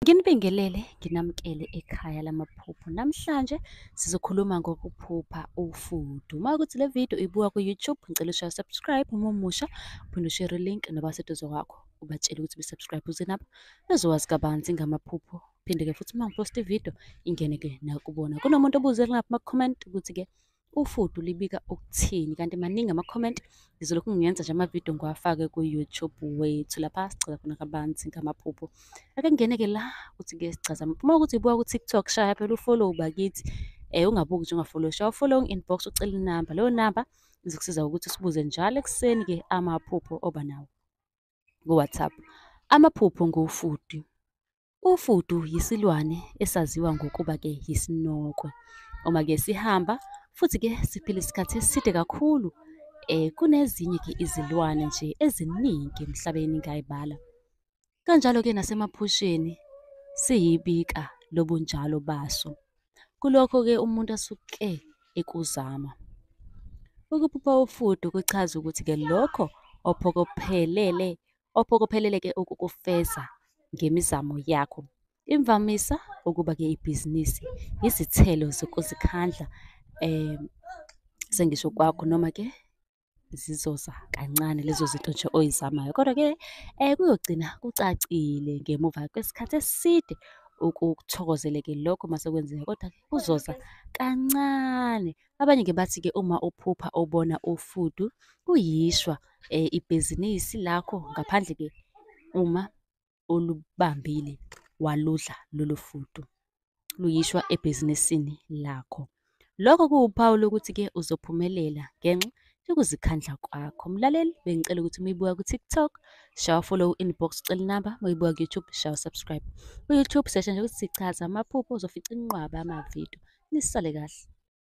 Nginibingelele, nginamukele ekhaya lamaphupho. Namhlanje sizokhuluma ngokuphupha ufudu. Uma ukuthi le video ibuka ku-YouTube, ngicela ushaya subscribe uma umusha, uphinde ushare i-link nabaseduze kwakho. Ubatshele ukuthi be-subscribe ukuze nabo bezokwazi kabanzi ngamaphupho. Phinde-ke futhi uma ngiposta ividiyo, ingene-ke nakubona. Kunomuntu obuze ngapha kuma-comment ukuthi-ke ufudu libika ukuthini, kanti maningi ama-comment. Ngizolokhu ngiyenza nje amavidiyo ngiwafake ku-YouTube wethu lapha sicela khona kabanzi ngamaphupho. Ake ngingene-ke la ukuthi-ke sichaza uma ukuthi ibuka ku-TikTok, shaya phela u-follow bakithi. Ungabuki nje unga-follow, shaya u-follow inbox ucela inamba. Leyo namba izokusiza ukuthi sibuze njalo ekuseni-ke amaphupho oba nawo ku-WhatsApp. Amaphupho ngufudu. Ufudu yisilwane esaziwa ngokuba-ke yisinokwe. Uma-ke sihamba futhi-ke siphila isikhathi eside kakhulu kunezinye-ke izilwane nje eziningi emhlabeni ngayibala. Kanjalo-ke nasemaphusheni siyibika lobunjalo baso. Kulokho-ke umuntu asuke ekuzama. Ukuphupha ufudu kuchaza ukuthi-ke lokho ophokophelele-ke ukukufeza ngemizamo yakho. Imvamisa ukuba-ke ibhizinisi, izithelo zokuzikhandla sengisho kwakho noma-ke zizoza kancane lezo zinto nje oyizamayo. Kodwa-ke kuyogcina kucacile ngemuva kwesikhathi eside ukuthokozele-ke lokho mase kwenzeka, kodwa-ke kuzoza kancane. Abanye-ke bathi-ke uma uphupha ubona ufudu kuyishwa ibhizinisi lakho, ngaphandle-ke uma ulubambile waludla lolu fudu, luyishwa ebhizinisini lakho. Lokho kuwuphawu lokuthi-ke uzophumelela ngenxa yokuzikhandla kwakho. Mlaleli, bengicela ukuthi uma ibuka ku-TikTok, shaya follow inbox ucela inamba. Uma ibuka ku-YouTube, shaya subscribe. Ku-YouTube sesha nje ukuthi sichaza amaphupho, uzofica inqwaba yamavidiyo. Nisale kahle.